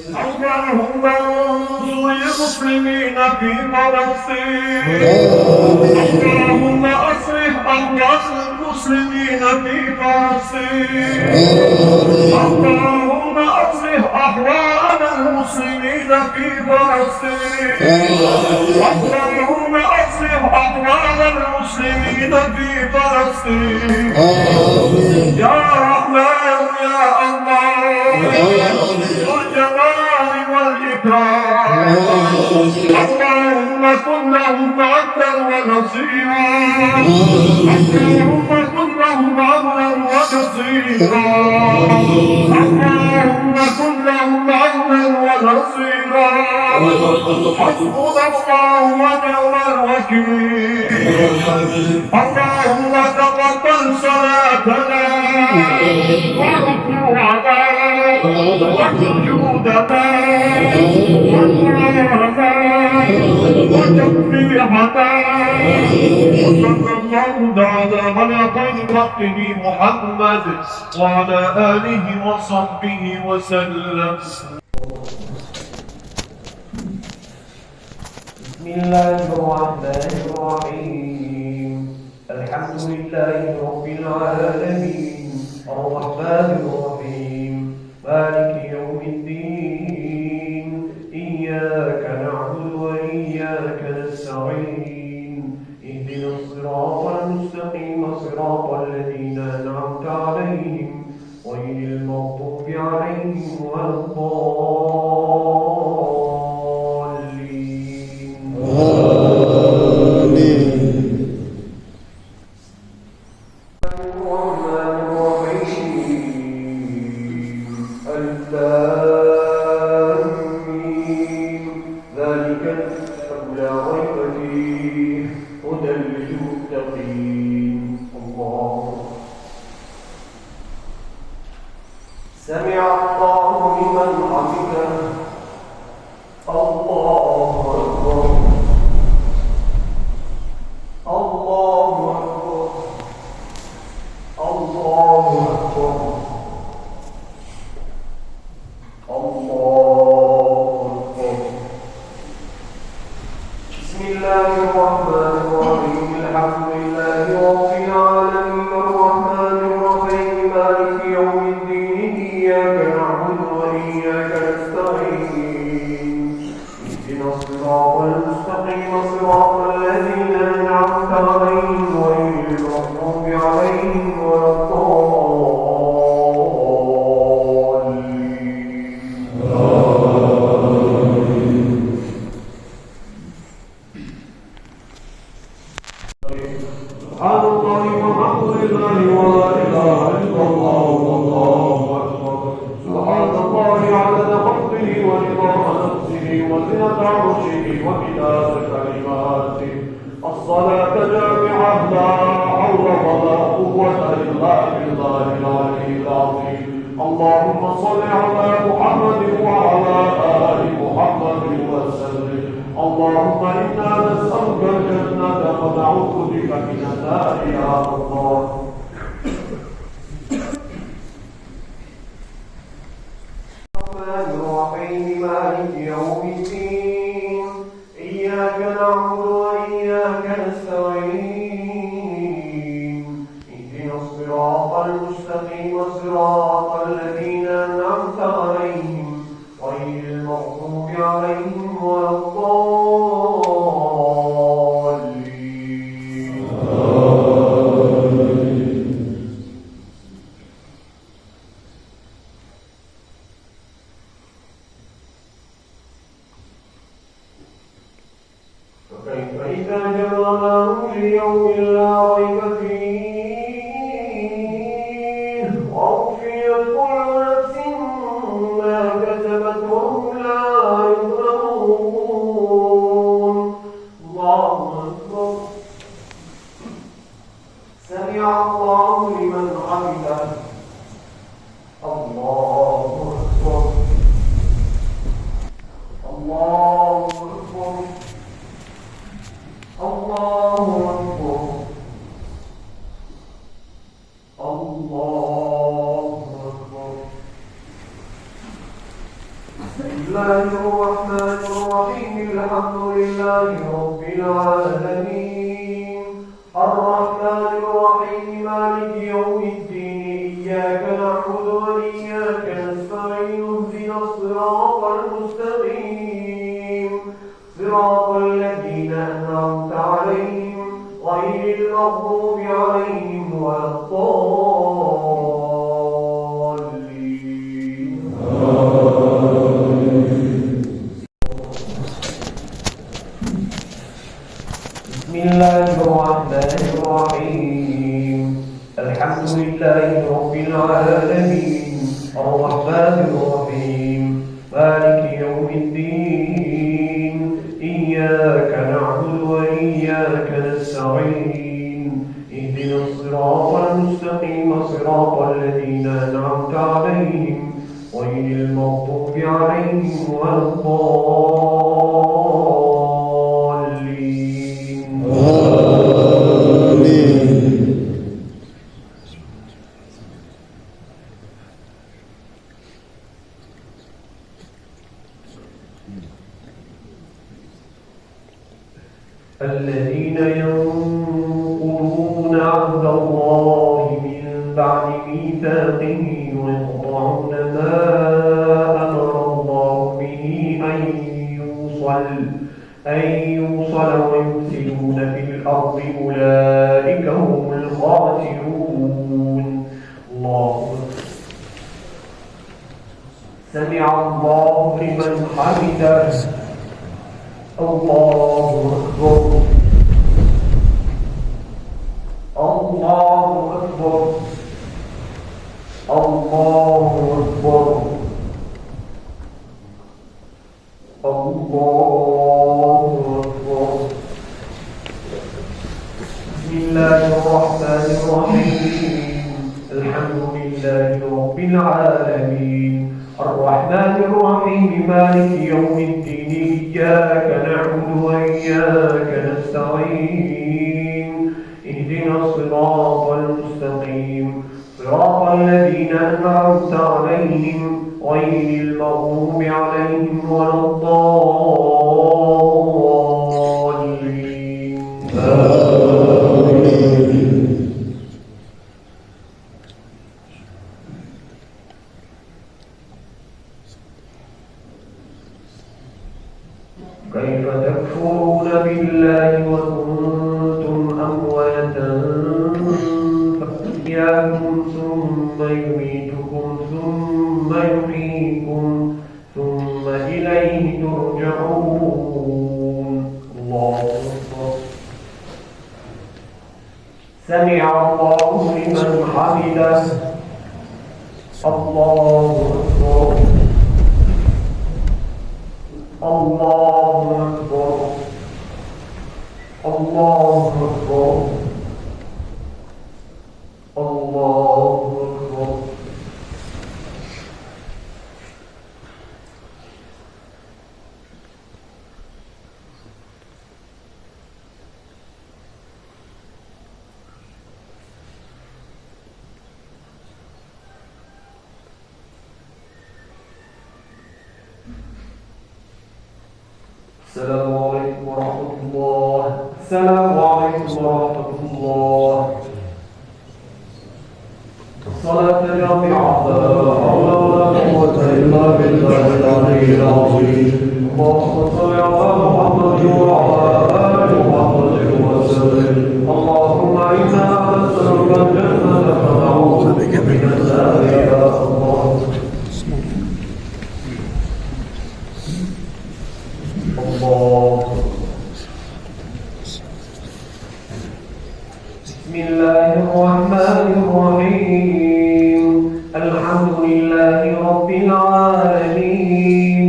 اللهم انصر المسلمين في فلسطين. اللهم أصلح أحوال المسلمين في فلسطين. اللهم أصلح أحوال المسلمين في فلسطين. اللهم أصلح أحوال المسلمين في فلسطين. يا رحمن يا الله والجلال والإكرام. اللهم كن لهم عبدا ونصيرا. اللهم كن لهم عبدا ونصيرا. اللهم كن لهم عبدا ونصيرا. حسبنا الله ونعم الوكيل. اللهم تقبل صلاتنا وركوعنا وسجودنا وقرارنا وتسبيحنا. وصلى الله تعالى على خير خلقه محمد وعلى آله وصحبه وسلم. بسم الله الرحمن الرحيم. الحمد لله رب العالمين الرحمن الرحيم مالك يوم الدين. إياك نعبد وإياك نستعين. اهدنا الصراط المستقيم صراط الذين أنعمت عليهم غير المغضوب عليهم ولا الضالين. سمع الله لمن حمده. الله أكبر. الله أكبر. الله أكبر. الله أكبر. بسم الله الرحمن الرحيم. الحمد لله رب العالمين الرحمن الرحيم مالك يوم الدين. إياك نعبد وإياك نستعين. اهدنا الصراط المستقيم صراط الذين أنعمت عليهم غير المغضوب عليهم ولا الضالين. سبحان الله والحمد لله ولا إله إلا الله والله أكبر. سبحان الله عدد خلقه ورضا نفسه وزنة عرشه ومداد كلماته. الصلاة جامعة لا حول ولا قوة إلا بالله العلي العظيم. اللهم صل على محمد وعلى آل محمد وسلم. اللهم إنا نسألك الجنة ونعوذ بك من النار يا الله. الرحمن الرحيم مالك يوم الدين. إياك نعبد وإياك نستعين. اهدنا الصراط المستقيم صراط الذين أنعمت عليهم غير المغضوب عليهم ولا الضالين. فكيف إذا جمعناهم ليوم لا ريب فيه ووفيت كل نفس ما كسبت وهم لا يظلمون. الله أكبر. سمع الله لمن حمده. الله أكبر. الله أكبر. الله أكبر. الله الرحمن الرحيم الحمد لله رب العالمين الرحمن الرحيم مالك يوم الدين إياك نعبد وإياك نستعين اهدنا الصراط المستقيم صراط الذين أنعمت عليهم غير المغضوب عليهم ولا الضالين. بسم الله الرحمن الرحيم الحمد لله رب العالمين الرحمن الرحيم مالك يوم الدين إياك نعبد وإياك نستعين اهدنا الصراط المستقيم صراط الذين أنعمت عليهم غير المغضوب عليهم ولا الضالين. الذين ينقضون عهد الله من بعد ميثاقه ويقطعون ما أمر الله به أن يوصل ويفسدون في الأرض أولئك هم الخاسرون. الله سمع الله لمن حمده. الله أكبر الله أكبر الله أكبر الله أكبر. بسم الله الرحمن الرحيم الحمد لله رب العالمين الرحمن الرحيم مالك يوم الدين إياك نعبد وإياك نستعين اهدنا الصراط المستقيم صراط الذين أنعمت عليهم غير المغضوب عليهم ولا الضالين. كيف تكفرون بالله وكنتم أمواتا فأحياكم ثم يميتكم ثم يحييكم ثم إليه ترجعون. الله أكبر. سمع الله لمن حمده. الله أكبر الله أكبر الله أكبر الله أكبر. السلام عليكم ورحمة الله. السلام عليكم ورحمة الله. صلاة جامعة لا حول ولا قوة إلا بالله العلي العظيم. اللهم صل على محمد وعلى آل محمد وسلم. اللهم إنا نسألك الجنة ونعوذ بك من النار يا الله. بسم الله الرحمن الرحيم الحمد لله رب العالمين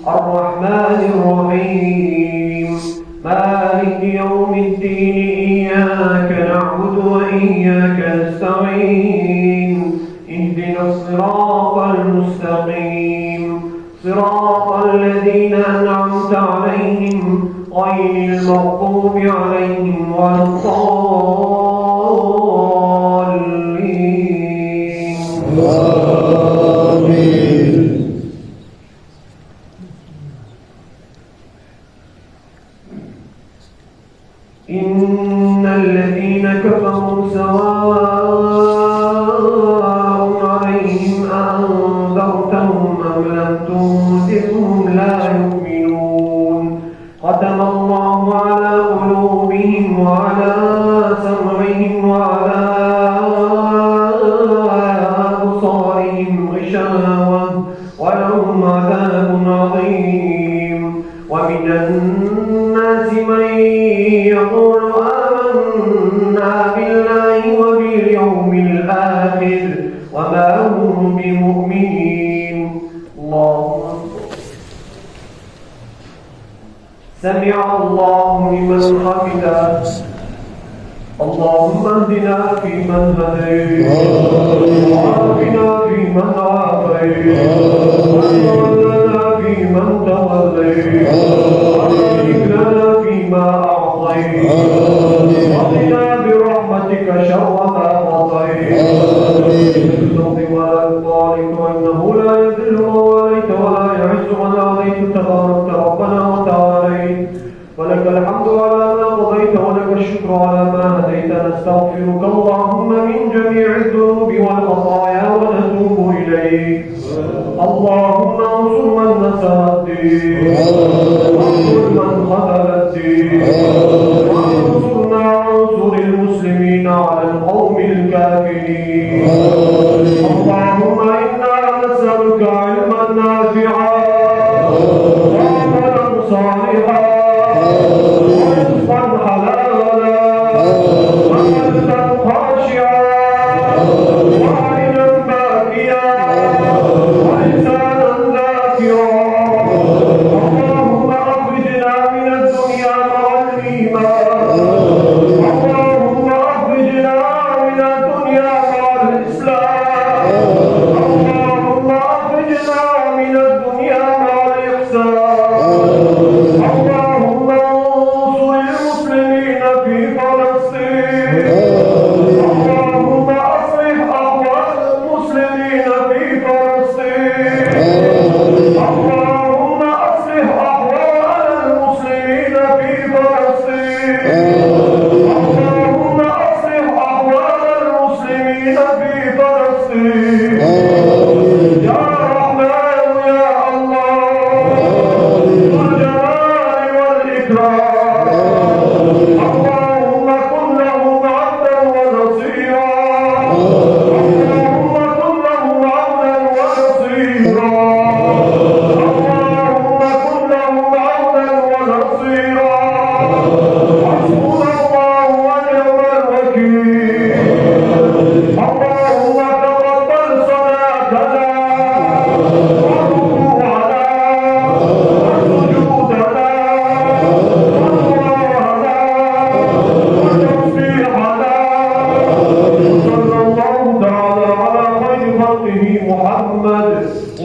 الرحمن الرحيم مالك يوم الدين إياك نعبد وإياك نستعين اهدنا الصراط المستقيم صراط الذين أنعمت عليهم غير المغضوب عليهم ولا الضالين. آمين. إن الذين كفروا سواء عليهم أنذرتهم أم لم تنذرهم لا يؤمنون ختم الله على قلوبهم وعلى سمعهم وعلى أبصارهم غشاوة ولهم عذاب عظيم ومن الناس من يقول آمنا بالله وباليوم الآخر وما هم بمؤمنين. الله سمع الله لمن حمده. اللهم اهدنا فيمن هديت وعافنا فيمن عافيت وتولنا فيمن توليت وبارك لنا فيما أعطيت وقنا برحمتك شر ما قضيت بالصوت ولا يضارك وإنه لا يذل من واليت ولا يعز من عليت تبارك ربنا وتعاليت ولك الحمد على ما قضيت ولك الشكر على ما هديت نستغفرك اللهم من جميع الذنوب والخطايا ونتوب إليك. اللهم انصر من نصر الدين وانصر من خذل الدين وانصرنا وانصر المسلمين على القوم الكافرين. اللهم إنا نسألك علما نافعا وعملا صالحا ورزقا حلالا وقلبا خاشعا وعينا باكيا ولسانا ذاكرا. اللهم أخرجنا من الدنيا مع الإيمان. اللهم أخرجنا من الدنيا مع الإسلام. اللهم أخرجنا من الدنيا مع الإحسان. اللهم انصر المسلمين في فلسطين. اللهم أصلح أحوال المسلمين في فلسطين. اللهم أصلح أحوال المسلمين في فلسطين. اللهم أصلح أحوال المسلمين في فلسطين. يا رحمن يا الله ذو الجلال والإكرام. اللهم كن لهم عبدا ونصيرا. اللهم كن لهم عبدا ونصيرا. اللهم كن لهم عبدا ونصيرا. حسبنا الله ونعم الوكيل. اللهم تقبل صلاتنا وركوعنا وسجودنا ودعاءنا وتسبيحنا. صلى الله تعالى على خير خلقه محمد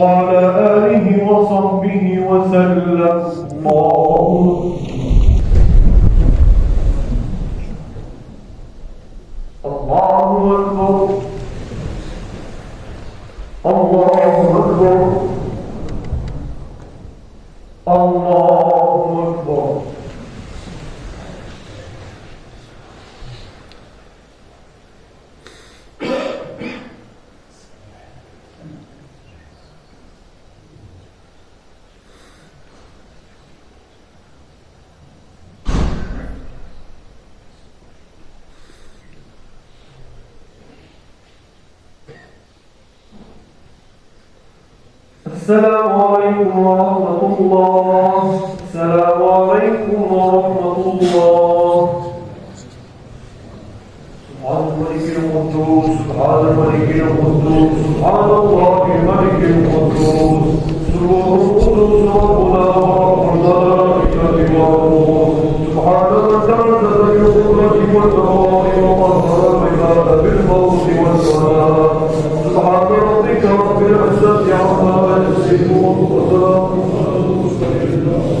وعلى آله وصحبه وسلم. الله أكبر. الله أكبر. الله أكبر. السلام عليكم ورحمة الله. السلام عليكم ورحمة الله. سبحان الملك القدوس سبحان الملك القدوس سبحان الله الملك القدوس سبحان القدوس ربنا ورب الملائكة والروح. سبحان من تنزل بالقدرة والبراء وقهر العباد بالموت والسلام. سبحان ربك رب العزة عما يصفون وسلام على المرسلين.